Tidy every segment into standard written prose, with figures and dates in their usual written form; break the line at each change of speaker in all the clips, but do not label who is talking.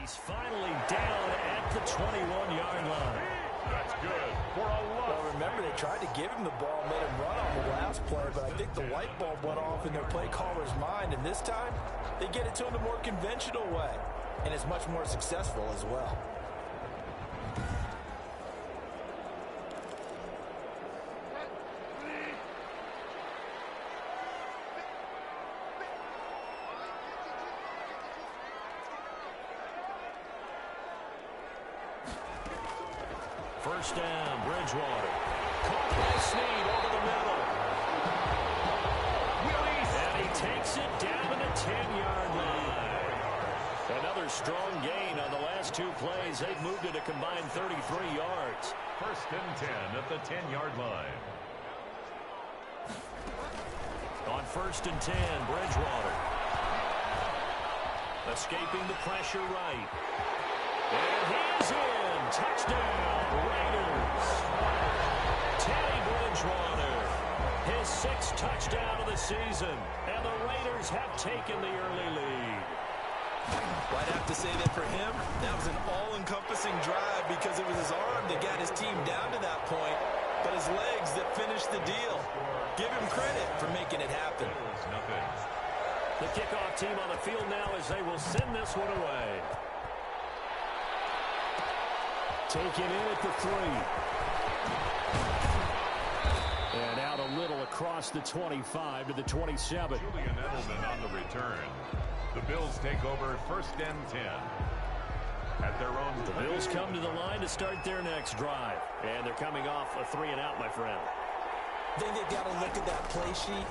He's finally down at the 21-yard line.
That's good for a loss.
Well, remember, they tried to give him the ball and let him run on the last play, but I think the light bulb went off in their play caller's mind, and this time they get it to him the more conventional way, and it's much more successful as well.
First down, Bridgewater. Caught by Snead over the middle. And he takes it down to the 10-yard line. Another strong gain on the last two plays. They've moved it a combined 33 yards.
First and 10 at the 10-yard line.
On first and 10, Bridgewater. Escaping the pressure right. And he's in. Touchdown, Raiders. Teddy Bridgewater, his sixth touchdown of the season, and the Raiders have taken the early lead.
Well, I'd have to say that for him, that was an all-encompassing drive because it was his arm that got his team down to that point, but his legs that finished the deal. Give him credit for making it happen.
The kickoff team on the field now as they will send this one away. Taken in at the 3. And out a little across the 25 to the 27.
Julian Edelman on the return. The Bills take over first and 10. At their own.
The Bills come to the line to start their next drive. And they're coming off a 3-and-out, my friend.
I think they've got to look at that play sheet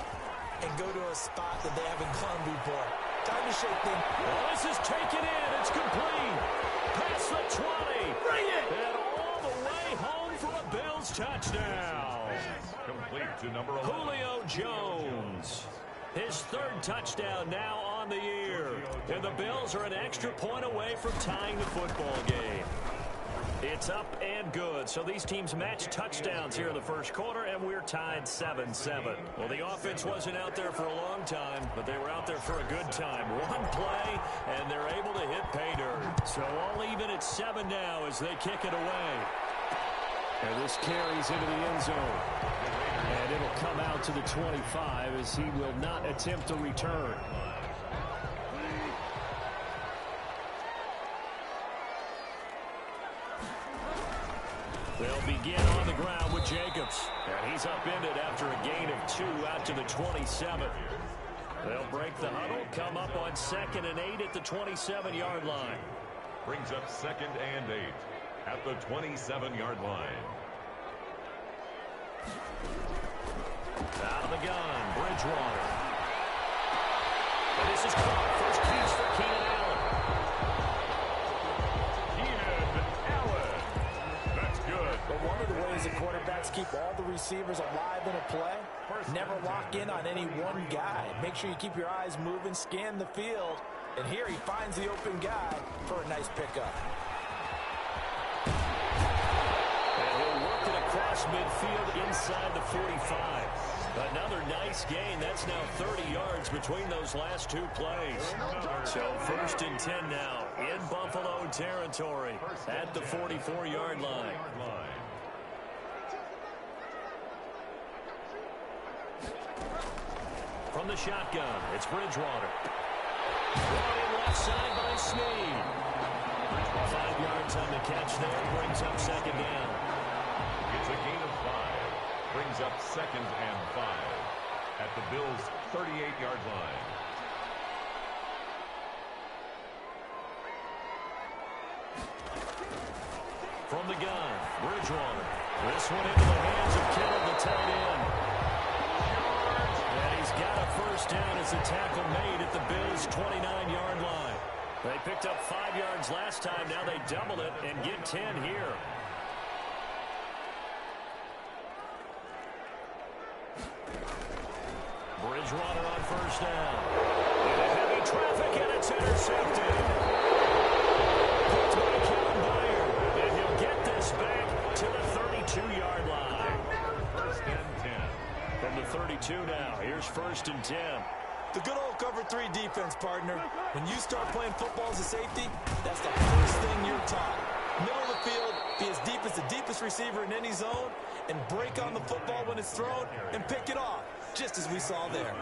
and go to a spot that they haven't gone before. Time to shake things.
Well, this is taken in. It's complete. Past the 20. Bring it! And all the way home for a Bills touchdown.
Complete to number 11.
Julio Jones. His third touchdown now on the year. And the Bills are an extra point away from tying the football game. It's up and good. So these teams match touchdowns here in the first quarter, and we're tied 7-7. Well, the offense wasn't out there for a long time, but they were out there for a good time. One play, and they're able to hit pay dirt. So all even at 7 now as they kick it away. And this carries into the end zone. And it'll come out to the 25 as he will not attempt to return. They'll begin on the ground with Jacobs. And he's upended after a gain of 2 out to the 27. They'll break the huddle, come up on 2nd and 8 at the 27-yard line.
Brings up 2nd and 8 at the 27-yard line.
Out of the gun, Bridgewater. And this is caught. First catch for Keenan Allen.
But one of the ways that quarterbacks keep all the receivers alive in a play, never lock in on any one guy. Make sure you keep your eyes moving, scan the field, and here he finds the open guy for a nice pickup.
And he'll work it across midfield inside the 45. Another nice gain. That's now 30 yards between those last two plays. So first and 10 now in Buffalo territory at the 44-yard line. From the shotgun, it's Bridgewater. Brought in left side by Snead. 5 yards on the catch there. Brings up 2nd down.
It's a gain of 5. Brings up 2nd and 5 at the Bills' 38-yard line.
From the gun, Bridgewater. This one into the hands of Kittle, the tight end. And he's got a first down as the tackle made at the Bills' 29-yard line. They picked up 5 yards last time. Now they doubled it and get 10 here. Bridgewater on first down. Into heavy traffic, and it's intercepted. Picked by Kevin Byard. And he'll get this back to the 32-yard line.
First and 10.
From the 32 now. Here's first and 10.
The good old cover 3 defense, partner. When you start playing football as a safety, that's the first thing you're taught. Middle of the field, be as deep as the deepest receiver in any zone, and break on the football when it's thrown and pick it off, just as we saw there.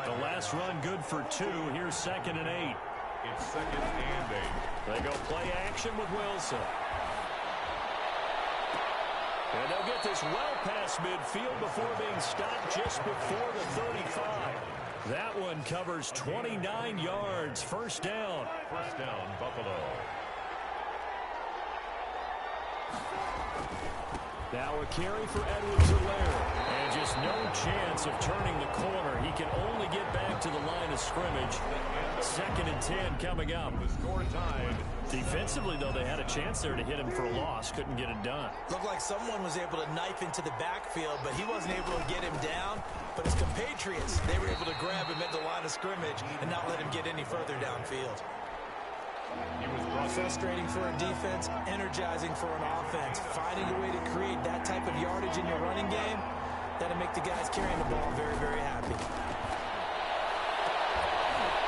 The last run good for 2. Here's 2nd and 8.
It's 2nd and 8.
They go play action with Wilson. And they'll get this well past midfield before being stopped just before the 35. That one covers 29 yards. First down.
First down, Buffalo.
Now a carry for Edwards-Helaire. And just no chance of turning the corner. He can only get back to the line of scrimmage. 2nd and 10 coming up.
The score tied.
Defensively, though, they had a chance there to hit him for a loss. Couldn't get it done.
Looked like someone was able to knife into the backfield, but he wasn't able to get him down. But his compatriots, they were able to grab him at the line of scrimmage and not let him get any further downfield. Frustrating for a defense, energizing for an offense. Finding a way to create that type of yardage in your running game, that'll make the guys carrying the ball very, very happy.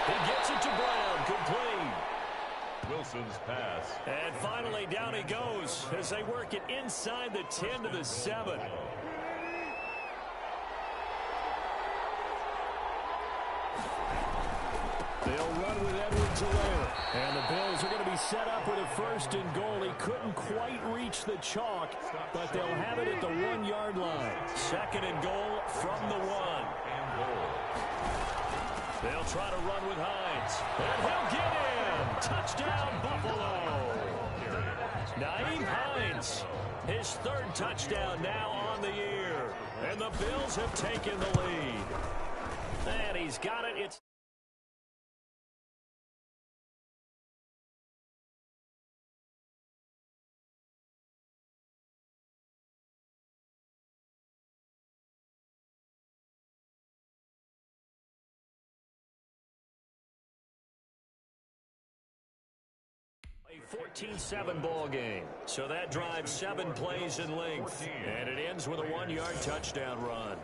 He gets it to Brown, complete.
Wilson's pass.
And finally, down he goes as they work it inside the 10 to the 7. They'll run with Edwards-Helaire. And the Bills are going to be set up with a 1st and goal. He couldn't quite reach the chalk, but they'll have it at the 1-yard line. 2nd and goal from the 1. They'll try to run with Hines. And he'll get in. Touchdown, Buffalo. Naeem Hines, his 3rd touchdown now on the year. And the Bills have taken the lead. And he's got it. It's a 14-7 ball game. So that drives 7 plays in length. And it ends with a 1-yard touchdown run.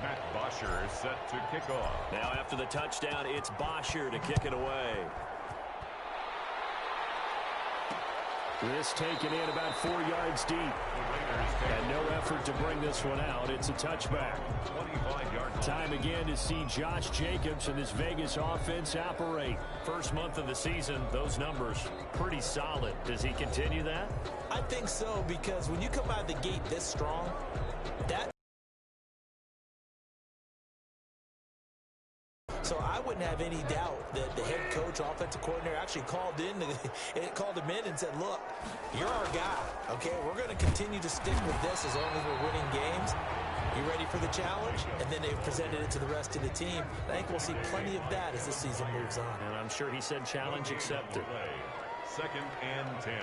Matt Bosher is set to kick off.
Now after the touchdown, it's Bosher to kick it away. This taken in about 4 yards deep. And no effort to bring this one out. It's a touchback.
25-yard
Time again to see Josh Jacobs and this Vegas offense operate. First month of the season, those numbers pretty solid. Does he continue that?
I think so, because when you come out of the gate this strong, so I wouldn't have any doubt that the head coach, offensive coordinator, actually called him in and said, look, you're our guy, okay? We're going to continue to stick with this as long as we're winning games. You ready for the challenge? And then they've presented it to the rest of the team. I think we'll see plenty of that as the season moves on.
And I'm sure he said challenge accepted.
2nd and 10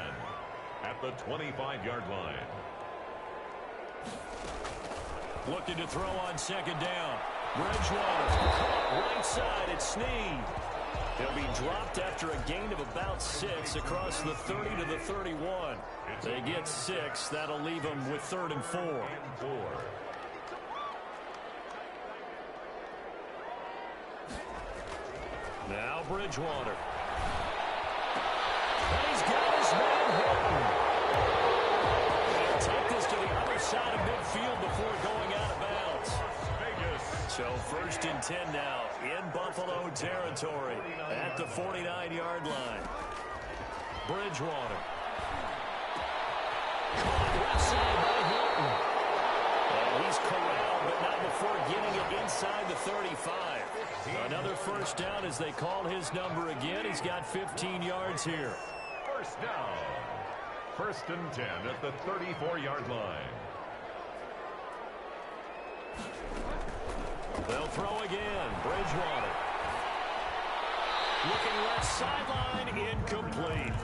at the 25-yard line.
Looking to throw on 2nd down. Bridgewater, right side, it's Snead. He'll be dropped after a gain of about 6 across the 30 to the 31. They get 6. That'll leave them with 3rd and 4. Now Bridgewater. And he's got his man Hilton. They'll take this to the other side of midfield before going out of bounds. So 1st and 10 now in Buffalo territory at the 49-yard line. Bridgewater. Caught left side by Hilton. And he's corralled, but not before getting it inside the 35. Another 1st down as they call his number again. He's got 15 yards here.
1st down. 1st and 10 at the 34-yard line.
They'll throw again. Bridgewater. Looking left sideline, incomplete.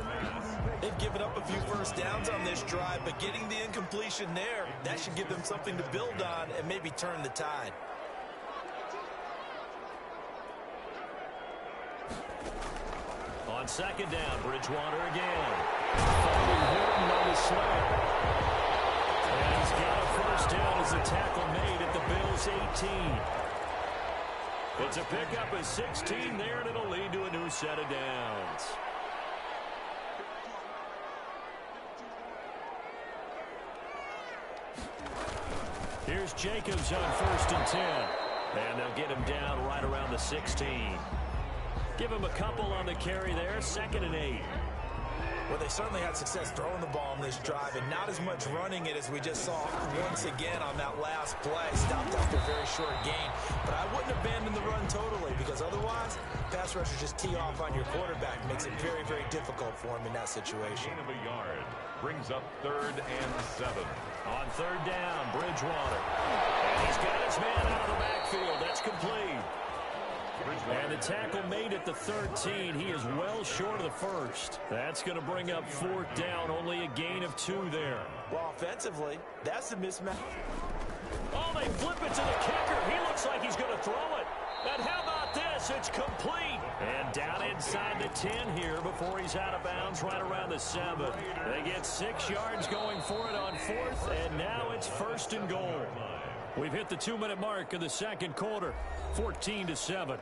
They've given up a few 1st downs on this drive, but getting the incompletion there, that should give them something to build on and maybe turn the tide.
On 2nd down, Bridgewater again. Finding Hilton on the slant. And he's got a 1st down as a tackle made at the Bills' 18. It's a pickup of 16 there, and it'll lead to a new set of downs. Here's Jacobs on 1st and 10. And they'll get him down right around the 16. Give him a couple on the carry there, 2nd and 8.
Well, they certainly had success throwing the ball on this drive, and not as much running it as we just saw once again on that last play. Stopped after a very short gain. But I wouldn't abandon the run totally, because otherwise, pass rushers just tee off on your quarterback. Makes it very, very difficult for him in that situation.
Gain of a yard brings up 3rd and 7.
On 3rd down, Bridgewater. And he's got his man out of the backfield. That's complete. And the tackle made at the 13. He is well short of the first. That's going to bring up 4th down. Only a gain of 2 there.
Well, offensively, that's a mismatch.
Oh, they flip it to the kicker. He looks like he's going to throw it. And how about this? It's complete. And down inside the 10 here before he's out of bounds right around the 7. They get 6 yards going for it on 4th, and now it's 1st and goal. We've hit the 2-minute mark of the 2nd quarter, 14-7.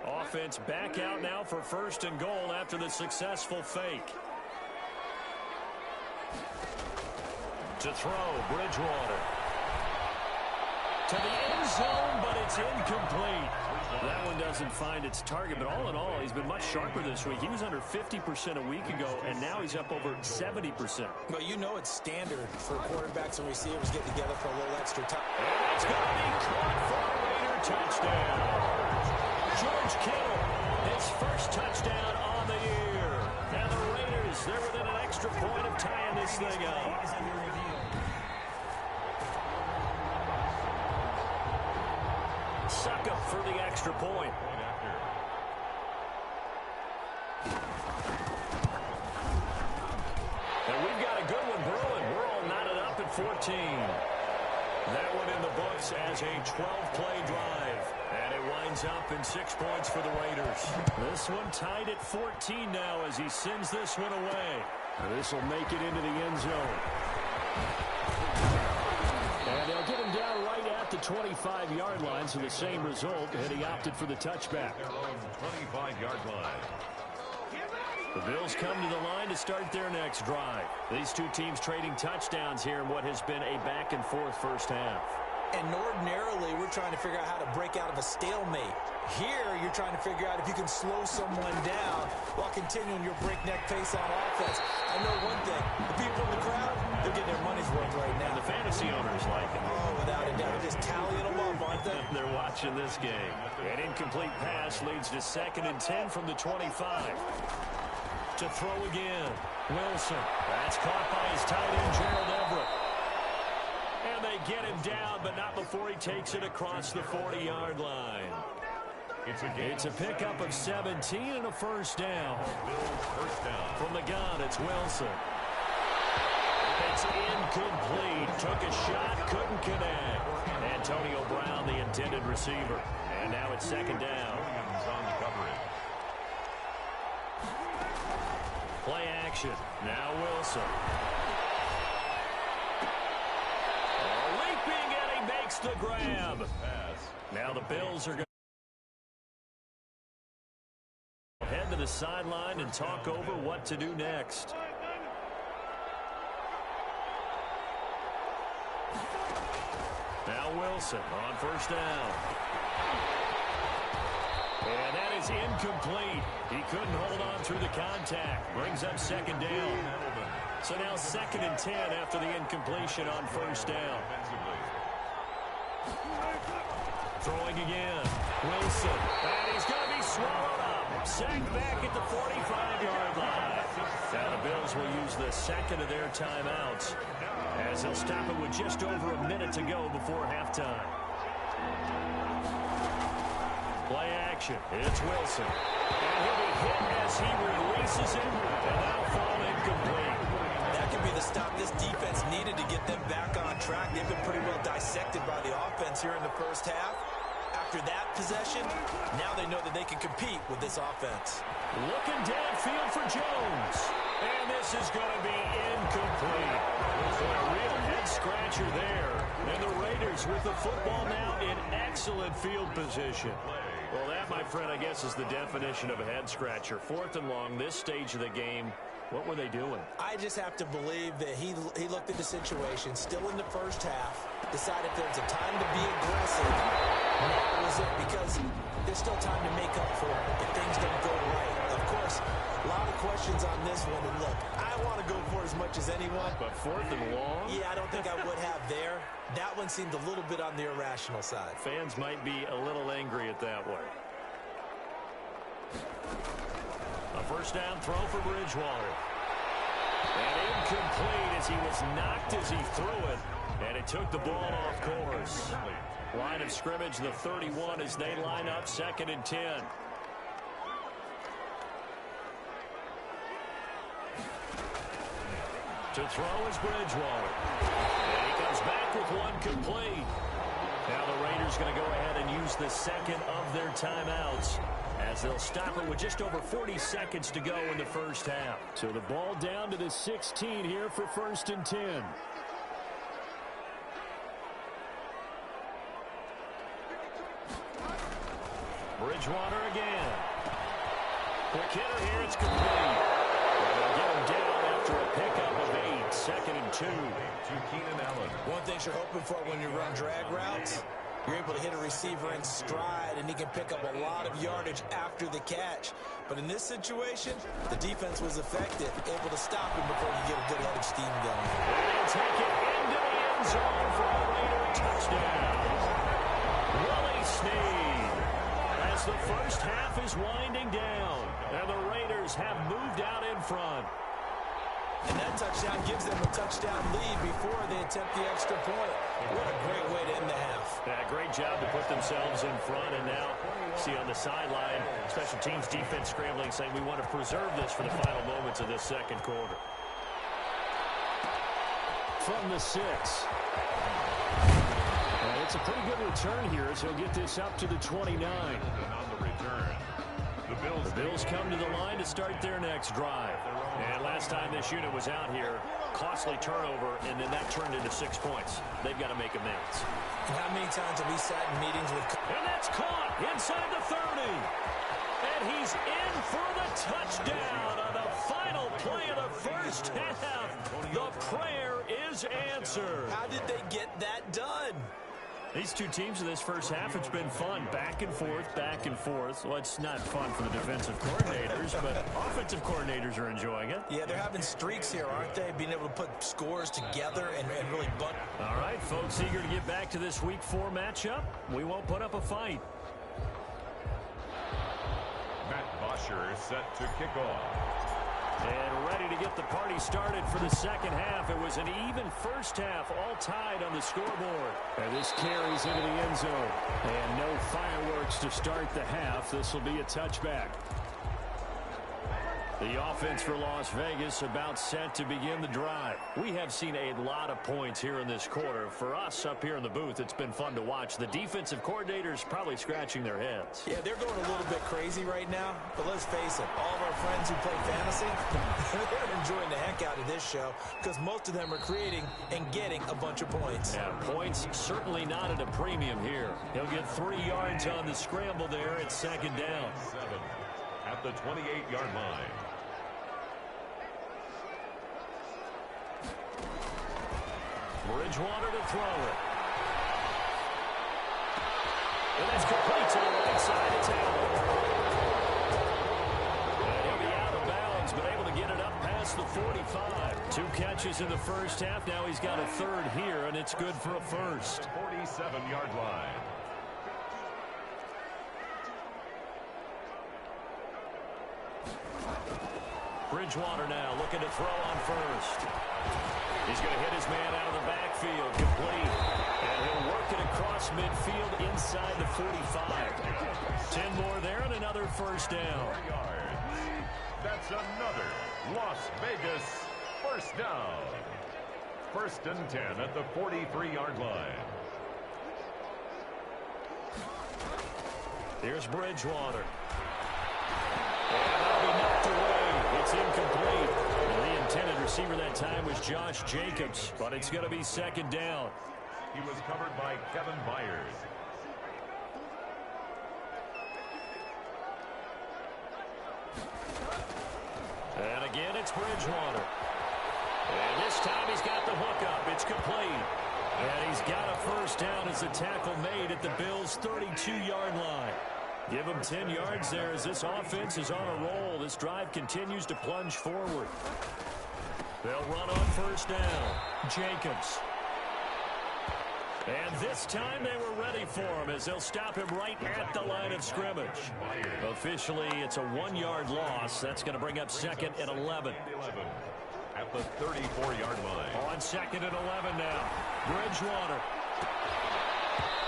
Offense back out now for 1st and goal after the successful fake. To throw, Bridgewater. To the end zone, but it's incomplete. That one doesn't find its target, but all in all, he's been much sharper this week. He was under 50% a week ago, and now he's up over 70%.
Well, you know it's standard for quarterbacks and receivers getting together for a little extra time.
And it's going to be caught for a Raider touchdown. George Kittle, his first touchdown on the year. And the Raiders, they're within an extra point of tying this thing up. Suck up for the extra point. And we've got a good one brewing. We're all knotted up at 14. That one in the books as a 12-play drive. And it winds up in 6 points for the Raiders. This one tied at 14 now as he sends this one away. This will make it into the end zone. And they'll get him down right at the 25-yard line, so the same result, and he opted for the touchback.
25-yard line.
The Bills come to the line to start their next drive. These two teams trading touchdowns here in what has been a back-and-forth first half.
And ordinarily, we're trying to figure out how to break out of a stalemate. Here, you're trying to figure out if you can slow someone down while continuing your breakneck pace on offense. I know one thing. The people in the crowd, they're getting their money's worth right now.
And the fantasy owners like it.
Oh, without a doubt. They're just tallying them up, aren't they?
They're watching this game. An incomplete pass leads to 2nd and 10 from the 25. To throw again. Wilson. That's caught by his tight end, Gerald Everett. And they get him down, but not before he takes it across the 40-yard line. It's a pickup of 17 and a first down. From the gun, it's Wilson. It's incomplete. Took a shot, couldn't connect. Antonio Brown, the intended receiver. And now it's 2nd down. Play action. Now Wilson. Leaping, and he makes the grab. Now the Bills are going to head to the sideline and talk over what to do next. Now Wilson on 1st down. And that is incomplete. He couldn't hold on through the contact. Brings up 2nd down. So now 2nd and 10 after the incompletion on 1st down. Throwing again. Wilson. And he's going to be swallowed up. Sacked back at the 45-yard line. Now the Bills will use the 2nd of their timeouts as they'll stop it with just over a minute to go before halftime. Play action. It's Wilson. And he'll be hit as he releases it. And that'll fall incomplete.
That could be the stop this defense needed to get them back on track. They've been pretty well dissected by the offense here in the first half. After that possession, now they know that they can compete with this offense.
Looking downfield for Jones. And this is going to be incomplete. A real head-scratcher there. And the Raiders with the football now in excellent field position. Well, That, my friend, I guess is the definition of a head-scratcher. 4th and long, this stage of the game. What were they doing?
I just have to believe that he looked at the situation, still in the first half, decided there's a time to be aggressive. And that was it, because there's still time to make up for it if things don't go right. Of course, a lot of questions on this one. And look, I want to go for as much as anyone.
But 4th and long?
Yeah, I don't think I would have there. That one seemed a little bit on the irrational side.
Fans might be a little angry at that one. A first down throw for Bridgewater. And incomplete as he was knocked as he threw it. And it took the ball off course. Line of scrimmage, the 31 as they line up 2nd and 10. To throw is Bridgewater. And he comes back with one complete. Now the Raiders going to go ahead and use the second of their timeouts, as they'll stop it with just over 40 seconds to go in the first half. So the ball down to the 16 here for 1st and 10. Bridgewater again. Quick hitter here, it's complete. They'll get him down after a pickup of 8, 2nd and 2.
To Keenan Allen.
One thing you're hoping for when you run drag routes, you're able to hit a receiver in stride, and he can pick up a lot of yardage after the catch. But in this situation, the defense was effective, able to stop him before you get a good head of steam going.
They'll take it into the end zone for a Raider touchdown. Willie Snead, as the first half is winding down, and the Raiders have moved out in front.
And that touchdown gives them a touchdown lead before they attempt the extra point. What a great way to end the half.
Yeah, great job to put themselves in front. And now, see on the sideline, special teams defense scrambling, saying we want to preserve this for the final moments of this second quarter. From the 6. And it's a pretty good return here as he'll get this up to the 29.
And on the return,
The Bills come to the line to start their next drive. And last time this unit was out here, costly turnover, and then that turned into 6 points. They've got to make amends.
And how many times have we sat in meetings with...
And that's caught inside the 30. And he's in for the touchdown on the final play of the first half. The prayer is answered.
How did they get that done?
These two teams in this first half, it's been fun. Back and forth, back and forth. Well, it's not fun for the defensive coordinators, but offensive coordinators are enjoying it.
Yeah, they're having streaks here, aren't they? Being able to put scores together and really bunt.
All right, folks, eager to get back to this Week 4 matchup. We won't put up a fight.
Matt Bosher is set to kick off.
And ready to get the party started for the second half. It was an even first half, all tied on the scoreboard. And this carries into the end zone. And no fireworks to start the half. This will be a touchback. The offense for Las Vegas about set to begin the drive. We have seen a lot of points here in this quarter. For us up here in the booth, it's been fun to watch. The defensive coordinators probably scratching their heads.
Yeah, they're going a little bit crazy right now. But let's face it, all of our friends who play fantasy, they're enjoying the heck out of this show because most of them are creating and getting a bunch of points.
Yeah, points certainly not at a premium here. He'll get 3 yards on the scramble there at second down.
7 at the 28-yard line.
Bridgewater to throw it. And that's complete to the right side. It's Allen. And he'll be out of bounds, but able to get it up past the 45. 2 catches in the first half. Now he's got a third here, and it's good for a first.
47-yard line.
Bridgewater now looking to throw on first. He's going to hit his man out of the backfield, complete. And he'll work it across midfield inside the 45. 10 more there and another first down.
4 yards. That's another Las Vegas first down. 1st and 10 at the 43-yard line.
Here's Bridgewater. And that'll be knocked away. It's incomplete. And the intended receiver that time was Josh Jacobs, but it's going to be second down.
He was covered by Kevin Byers.
And again, it's Bridgewater. And this time he's got the hookup. It's complete. And he's got a first down as the tackle made at the Bills' 32-yard line. Give him 10 yards there as this offense is on a roll. This drive continues to plunge forward. They'll run on first down. Jacobs. And this time they were ready for him as they'll stop him right at the line of scrimmage. Officially, it's a 1-yard loss. That's going to bring up second and 11.
At the 34-yard line.
On second and 11 now. Bridgewater.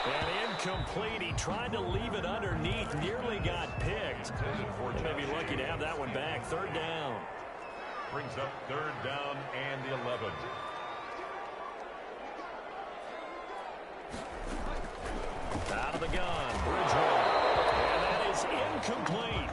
And incomplete. He tried to leave it underneath. Nearly got picked. Maybe lucky to have that one back. Third down.
Brings up third down and 11.
Out of the gun. Bridgewater. And that is incomplete.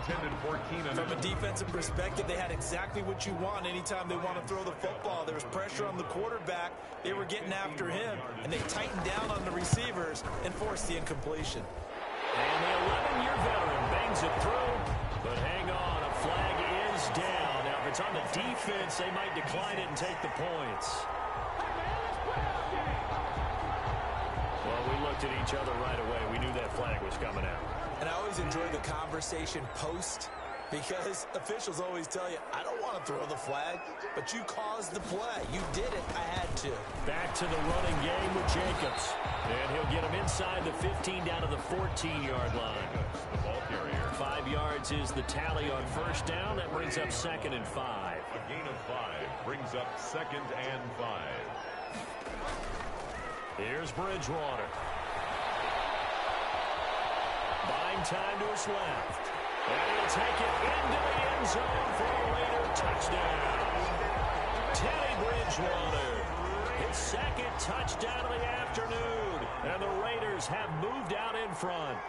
Intended for Keenan.
From a defensive perspective, they had exactly what you want anytime they want to throw the football. There was pressure on the quarterback. They were getting after him, and they tightened down on the receivers and forced the incompletion.
And the 11-year veteran bangs it through. But hang on, a flag is down. Now, if it's on the defense, they might decline it and take the points. Well, we looked at each other right away. We knew that flag was coming out.
And I always enjoy the conversation post because officials always tell you, I don't want to throw the flag, but you caused the play. You did it. I had to.
Back to the running game with Jacobs. And he'll get him inside the 15 down to the 14-yard line.
The ball carrier.
5 yards is the tally on first down. That brings up second and 5.
A gain of 5 brings up second and 5.
Here's Bridgewater. Buying time to his left. And he'll take it into the end zone for a Raider touchdown. Teddy Bridgewater. His second touchdown of the afternoon. And the Raiders have moved out in front.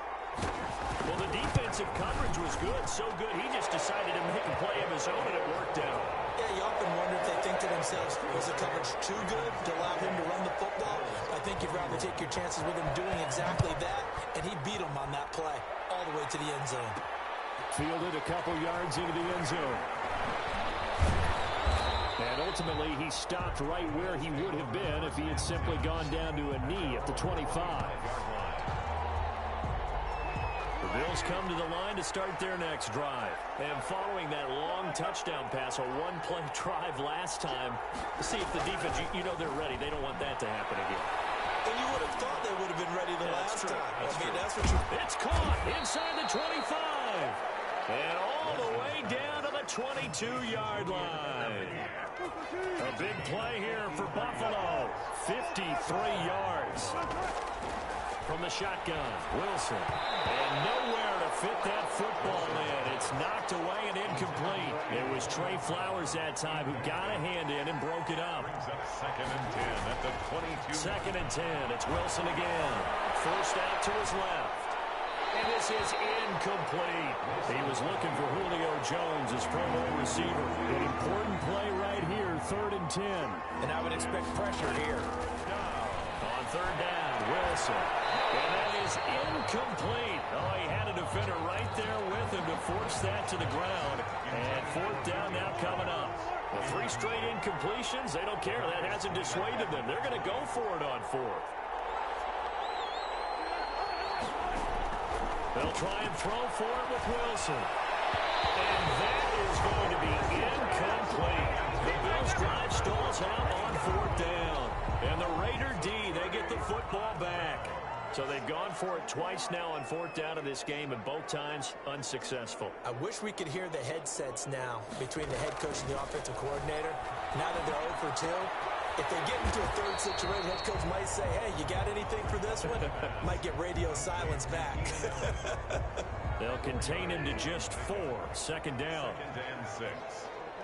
Well, the defensive coverage was good. So good, he just decided to make a play of his own, and it worked out.
Yeah, you often wonder if they think to themselves, was the coverage too good to allow him to run the football? I think you'd rather take your chances with him doing exactly that, and he beat him on that play all the way to the end zone.
Fielded a couple yards into the end zone. And ultimately, he stopped right where he would have been if he had simply gone down to a knee at the 25. The Bills come to the line to start their next drive. And following that long touchdown pass, a one-play drive last time, see if the defense, you know they're ready. They don't want that to happen again.
And you would have thought they would have been ready the last time.
That's what it's caught inside the 25. And all the way down to the 22-yard line. A big play here for Buffalo. 53 yards. From the shotgun, Wilson. And nowhere to fit that football in. It's knocked away and incomplete. It was Trey Flowers that time who got a hand in and broke it up.
Brings up second and 10 at the 22.
Second and 10. It's Wilson again. First out to his left. And this is incomplete. He was looking for Julio Jones, his pro bowl receiver. An important play right here, third and 10.
And I would expect pressure here.
On third down, Wilson. And that is incomplete. Oh, he had a defender right there with him to force that to the ground. And fourth down now coming up. The 3 straight incompletions, they don't care. That hasn't dissuaded them. They're going to go for it on fourth. They'll try and throw for it with Wilson. And that is going to be incomplete. The Bills drive stalls out on fourth down. And the Raider D, they get the football back. So they've gone for it twice now on fourth down in this game, and both times unsuccessful.
I wish we could hear the headsets now between the head coach and the offensive coordinator. Now that they're 0 for 2, if they get into a third situation, head coach might say, hey, you got anything for this one? Might get radio silence back.
They'll contain him to just 4. Second down.
Second and 6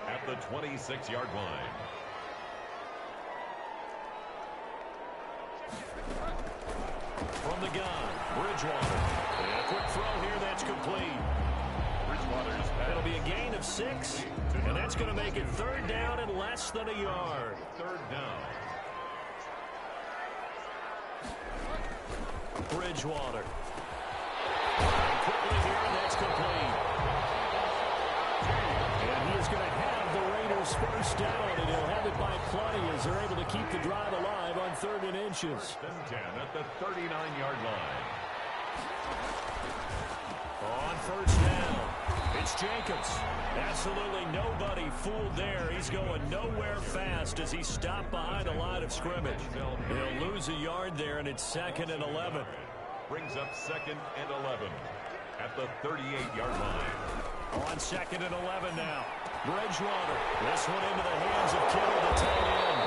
at the 26-yard line.
From the gun, Bridgewater. And a quick throw here, that's complete.
Bridgewater's pass.
It'll be a gain of 6, and that's going to make it third down and less than a yard.
Third down.
Bridgewater. And quickly here, and that's complete. inches.
1st and 10 at the 39-yard line.
On first down, it's Jacobs. Absolutely nobody fooled there. He's going nowhere fast as he stopped behind the line of scrimmage. He'll lose a yard there, and it's 2nd and 11.
Brings up 2nd and 11 at the 38-yard line.
On 2nd and 11 now. Bridgewater. This one into the hands of Kittle, the tight end.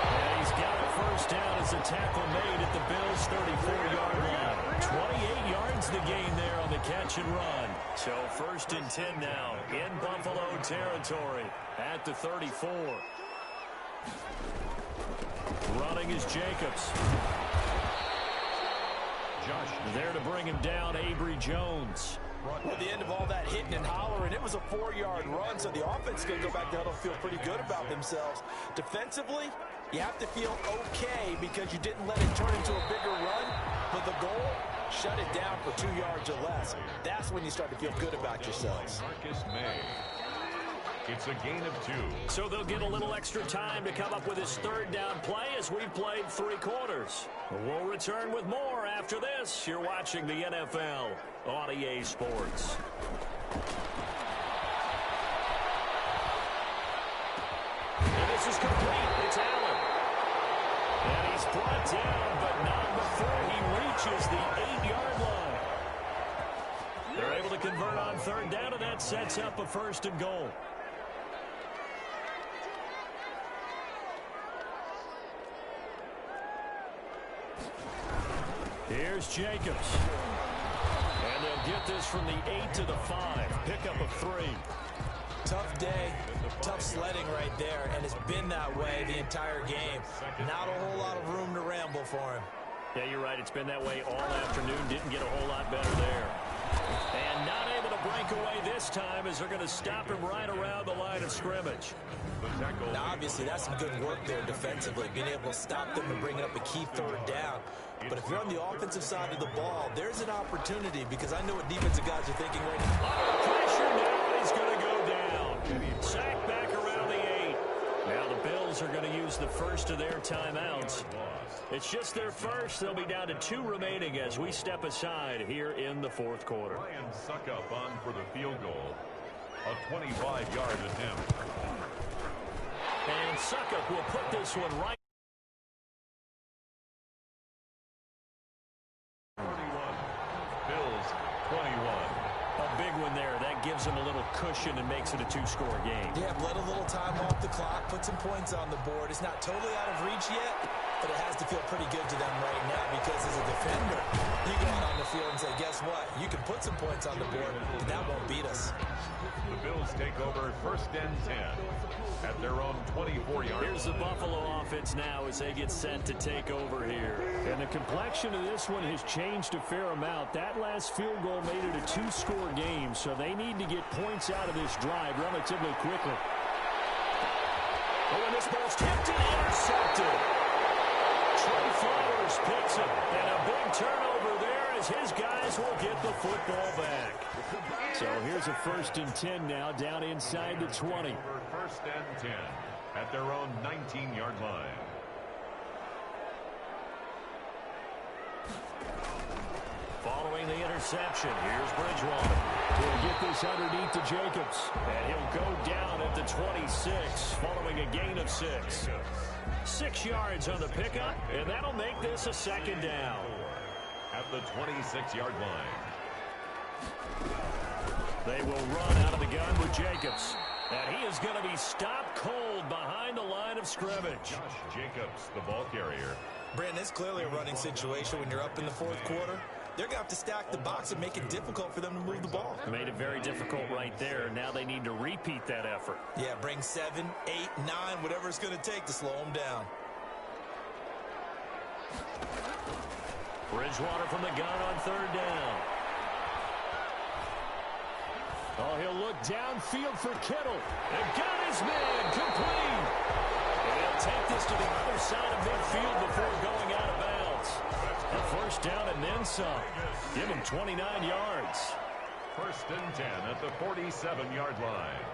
And he's got a first down as the tackle made at the Bills' 34-yard line. 28 yards the gain there on the catch and run. So 1st and 10 now in Buffalo territory at the 34. Running is Jacobs. There to bring him down, Avery Jones.
At the end of all that hitting and hollering, it was a 4-yard run, so the offense could go back to huddle, feel pretty good about themselves. Defensively, you have to feel okay because you didn't let it turn into a bigger run, but the goal, shut it down for 2 yards or less. That's when you start to feel good about yourselves.
Marcus May. It's a gain of 2.
So they'll get a little extra time to come up with his 3rd down play as we've played 3 quarters. We'll return with more after this. You're watching the NFL on EA Sports. And this is complete. It's Allen. And he's brought down, but not before he reaches the 8-yard line. They're able to convert on 3rd down, and that sets up a 1st and goal. Here's Jacobs. And they'll get this from the 8 to the 5. Pickup of 3.
Tough day, tough sledding right there, and it's been that way the entire game. Not a whole lot of room to ramble for him.
Yeah, you're right. It's been that way all afternoon. Didn't get a whole lot better there. And not able to break away this time as they're going to stop him right around the line of scrimmage.
Now, obviously, that's some good work there defensively, being able to stop them and bring up a key 3rd down. But if you're on the offensive side of the ball, there's an opportunity because I know what defensive guys are thinking right now.
Pressure now, he's going to go down. Sacked back around the 8. Now the Bills are going to use the first of their timeouts. It's just their first. They'll be down to 2 remaining as we step aside here in the 4th quarter.
Ryan Suckup on for the field goal. A 25-yard attempt.
And Suckup will put this one right.
41. Bills 21.
A big one there. That gives them a little cushion and makes it a 2-score game.
Yeah, let a little time off the clock, put some points on the board. It's not totally out of reach yet, but it has to feel pretty good to them right now because as a defender, you go out on the field and say, guess what? You can put some points on the board, but that won't beat us.
The Bills take over 1st and 10 at their own 24-yard.
Here's the Buffalo offense now as they get set to take over here. And the complexion of this one has changed a fair amount. That last field goal made it a 2-score game, so they need to get points out of this drive relatively quickly. Oh, and this ball's tipped and intercepted. Trey Flowers picks it, and a big turnover there as his guys will get the football back. So here's a 1st and 10 now down inside the 20.
1st and 10 at their own 19-yard line.
Following the interception, here's Bridgewater. He'll get this underneath to Jacobs. And he'll go down at the 26 following a gain of 6. 6 yards on the pickup, and that'll make this a 2nd down.
At the 26-yard line.
They will run out of the gun with Jacobs. And he is going to be stopped cold behind the line of scrimmage.
Josh Jacobs, the ball carrier.
Brandon, it's clearly a running situation when you're up in the 4th quarter. They're going to have to stack the box and make it difficult for them to move the ball.
Made it very difficult right there. Now they need to repeat that effort.
Yeah, bring 7, 8, 9, whatever it's going to take to slow them down.
Bridgewater from the gun on 3rd down. Oh, he'll look downfield for Kittle. And got his man complete. And he'll take this to the other side of midfield before going out of bounds. A 1st down and then some. Give him 29 yards.
1st and 10 at the 47-yard line.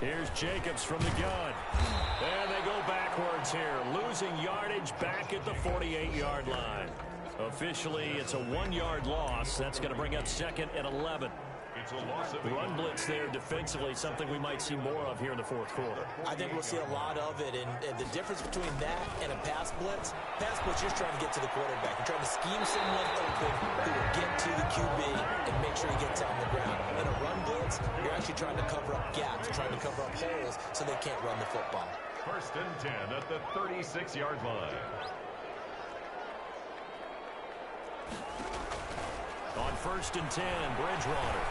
Here's Jacobs from the gun. And they go backwards here, losing yardage back at the 48-yard line. Officially, it's a 1-yard loss. That's going to bring up second and 11. Run blitz there defensively, something we might see more of here in the fourth quarter.
I think we'll see a lot of it, and the difference between that and a pass blitz, you're trying to get to the quarterback. You're trying to scheme someone open who will get to the QB and make sure he gets on the ground. In a run blitz, you're actually trying to cover up gaps, trying to cover up holes so they can't run the football.
First and 10 at the 36-yard line.
On first and 10, Bridgewater.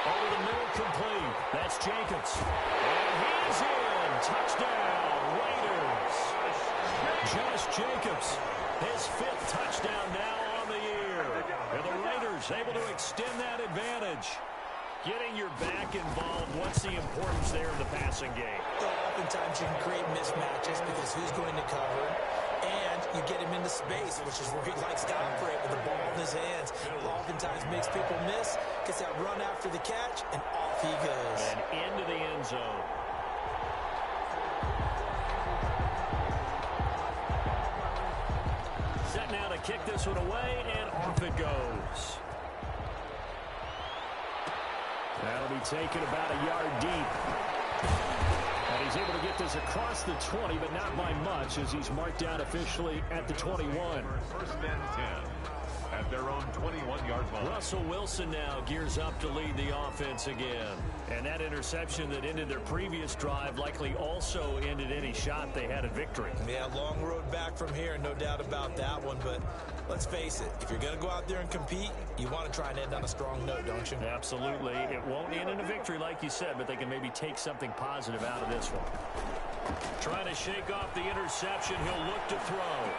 Over the middle, complete. That's Jacobs. And he's in. Touchdown, Raiders. Josh Jacobs, his 5th touchdown now on the year. And the Raiders able to extend that advantage. Getting your back involved, what's the importance there in the passing game?
Well, oftentimes you can create mismatches because who's going to cover, and you get him into space, which is where he likes to operate with the ball in his hands. Oftentimes makes people miss, gets that run after the catch, and off he goes.
And into the end zone. Set now to kick this one away, and off it goes. That'll be taken about a yard deep. And he's able to get this across the 20, but not by much, as he's marked out officially at the 21.
First and 10 at their own 21-yard line.
Russell Wilson now gears up to lead the offense again. And that interception that ended their previous drive likely also ended any shot they had at victory.
Yeah, long road back from here, no doubt about that one. But let's face it, if you're going to go out there and compete, you want to try and end on a strong note, don't you?
Absolutely. It won't end in a victory like you said, but they can maybe take something positive out of this one. Trying to shake off the interception. He'll look to throw.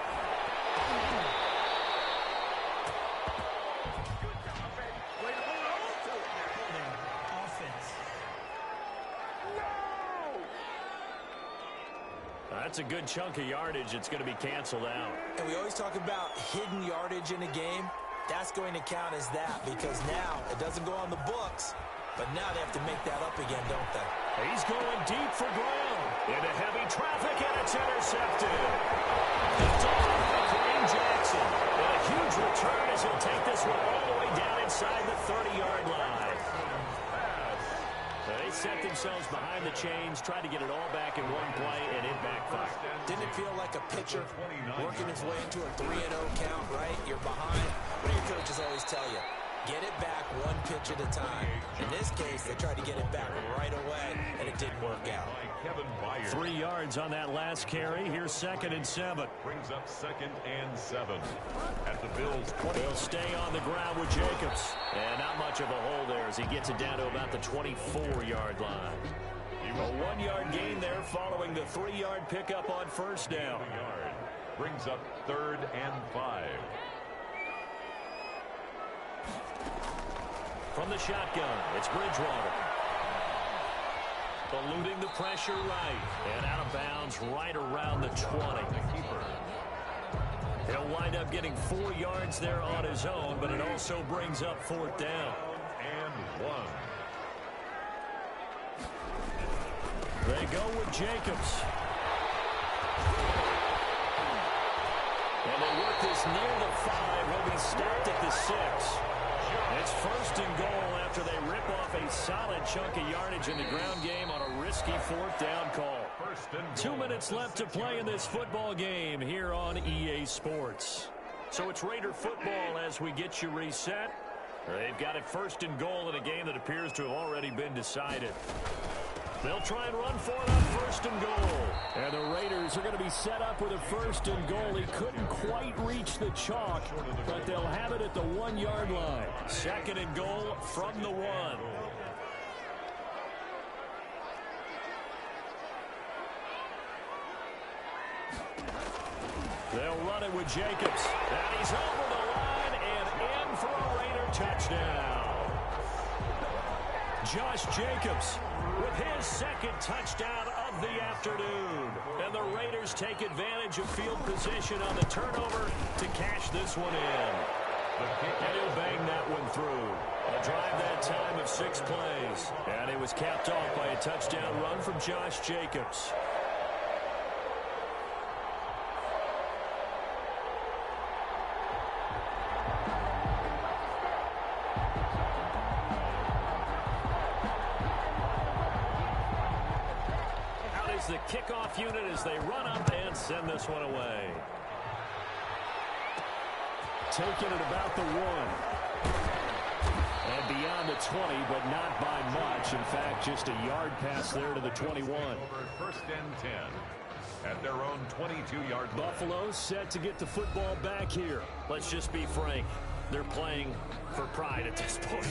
That's a good chunk of yardage. It's going to be canceled out.
And we always talk about hidden yardage in a game. That's going to count as that because now it doesn't go on the books, but now they have to make that up again, don't they?
He's going deep for ground. Into heavy traffic, and it's intercepted. Picked off by Green Jackson. And a huge return as he'll take this one all the way down inside the 30-yard line. They set themselves behind the chains, tried to get it all back in one play, and it backfired.
Didn't it feel like a pitcher working his way into a 3-0 count, right? You're behind. What do your coaches always tell you? Get it back one pitch at a time. In this case, they tried to get it back right away, and it didn't work out.
3 yards on that last carry. Here's second and 7.
Brings up second and 7 at the Bills' 20.
They'll stay on the ground with Jacobs. And not much of a hole there as he gets it down to about the 24-yard line. A 1-yard gain there following the 3-yard pickup on first down.
Brings up third and 5.
From the shotgun, it's Bridgewater. Eluding the pressure right. And out of bounds right around the 20. He'll wind up getting 4 yards there on his own, but it also brings up fourth down.
And 1.
They go with Jacobs. And they work this near the 5. He'll be stopped at the 6. It's first and goal after they rip off a solid chunk of yardage in the ground game on a risky fourth down call. 2 minutes left to play in this football game here on EA Sports. So it's Raider football as we get you reset. They've got it first and goal in a game that appears to have already been decided. They'll try and run for it on first and goal. And the Raiders are going to be set up with a first and goal. He couldn't quite reach the chalk, but they'll have it at the 1-yard line. Second and goal from the 1. They'll run it with Jacobs. And he's over the line and in for a Raider touchdown. Josh Jacobs with his second touchdown of the afternoon. And the Raiders take advantage of field position on the turnover to cash this one in. And he'll bang that one through. A drive that time of 6 plays. And it was capped off by a touchdown run from Josh Jacobs. Out is the kickoff unit as they run up and send this one away. Taking it about the 1. And beyond the 20, but not by much. In fact, just a yard pass there to the 21.
First and 10 at their own 22-yard line.
Buffalo set to get the football back here. Let's just be frank. They're playing for pride at this point.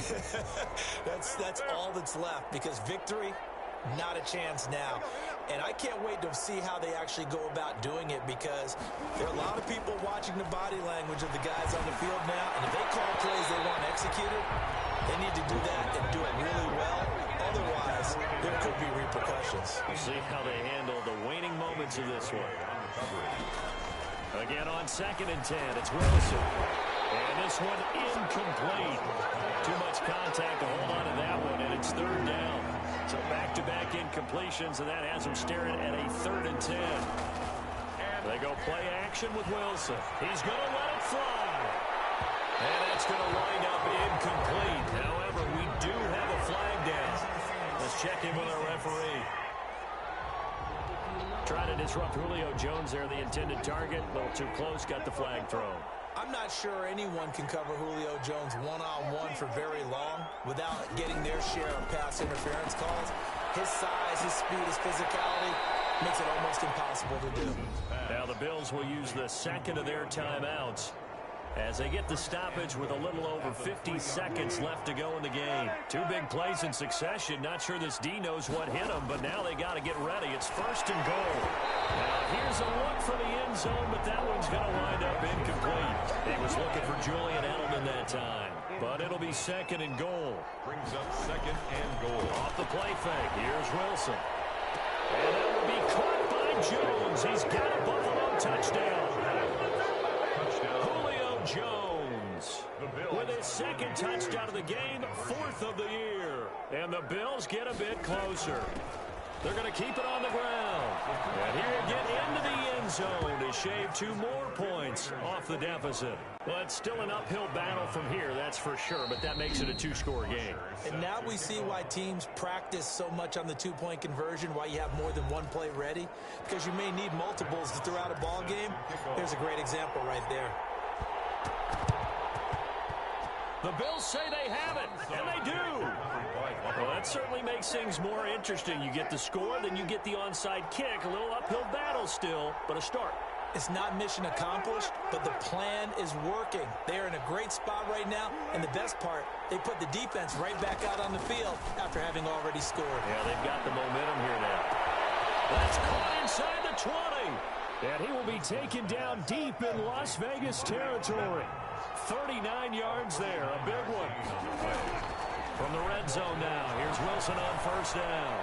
That's all that's left, because victory, not a chance now. And I can't wait to see how they actually go about doing it, because there are a lot of people watching the body language of the guys on the field now, and if they call plays they want executed, they need to do that and do it really well. Otherwise, there could be repercussions.
We'll see how they handle the waning moments of this one. Again on 2nd and 10, it's Wilson. And this one incomplete. Too much contact to hold on to that one, and it's 3rd down. So back-to-back incompletions, and that has them staring at a 3rd and 10. They go play action with Wilson. He's going to let it fly. And that's going to wind up incomplete. However, we do have a flag down. Let's check in with our referee. Trying to disrupt Julio Jones there, the intended target. A little too close, got the flag thrown.
I'm not sure anyone can cover Julio Jones one-on-one for very long without getting their share of pass interference calls. His size, his speed, his physicality makes it almost impossible to do.
Now the Bills will use the 2nd of their timeouts as they get the stoppage with a little over 50 seconds left to go in the game. 2 big plays in succession. Not sure this D knows what hit him, but now they got to get ready. It's 1st and goal. Now here's a look for the end zone, but that one's going to wind up incomplete. He was looking for Julian Edelman that time, but it'll be 2nd and goal.
Brings up 2nd and goal.
Off the play fake, here's Wilson. And that will be caught by Jones. He's got a Buffalo touchdown. Julio Jones with his 2nd touchdown of the game, 4th of the year. And the Bills get a bit closer. They're going to keep it on the ground. And here again into the end zone to shave 2 more points off the deficit. Well, it's still an uphill battle from here, that's for sure, but that makes it a 2-score game.
And now we see why teams practice so much on the 2-point conversion, why you have more than one play ready, because you may need multiples to throw out a ball game. Here's a great example right there.
The Bills say they have it, and they do. Well, that certainly makes things more interesting. You get the score, then you get the onside kick. A little uphill battle still, but a start.
It's not mission accomplished, but the plan is working. They're in a great spot right now, and the best part, they put the defense right back out on the field after having already scored.
Yeah, they've got the momentum here now. That's caught inside the 20. And he will be taken down deep in Las Vegas territory. 39 yards there, a big one. From the red zone now, here's Wilson on 1st down.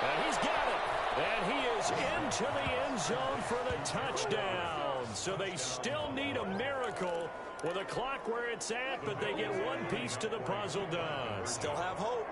And he's got it. And he is into the end zone for the touchdown. So they still need a miracle with a clock where it's at, but they get one piece to the puzzle done.
Still have hope.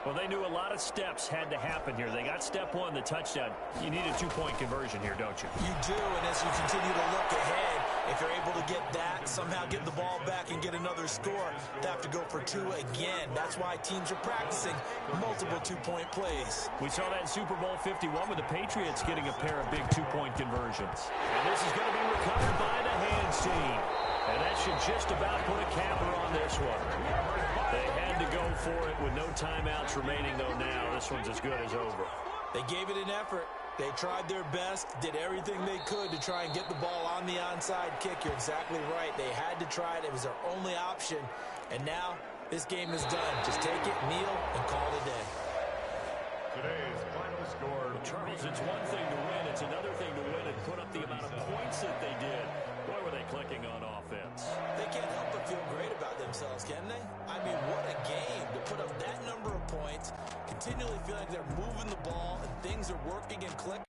Well, they knew a lot of steps had to happen here. They got step 1, the touchdown. You need a 2-point conversion here, don't you?
You do, and as you continue to look ahead, if you're able to get that, somehow get the ball back and get another score, they have to go for 2 again. That's why teams are practicing multiple 2-point plays.
We saw that in Super Bowl 51 with the Patriots getting a pair of big 2-point conversions. And this is going to be recovered by the hands team. And that should just about put a capper on this one. They had to go for it with no timeouts remaining, though, now. This one's as good as over.
They gave it an effort. They tried their best, did everything they could to try and get the ball on the onside kick. You're exactly right. They had to try it. It was their only option. And now this game is done. Just take it, kneel, and call it a day.
Today's final score.
Well, Charles, it's one thing to win. It's another thing to win and put up the amount of points that they did. Boy, were they clicking on offense.
They can't help but feel great about themselves, can they? I mean, what a game to put up that number of points, continually feeling like they're moving the ball and things are working and clicking.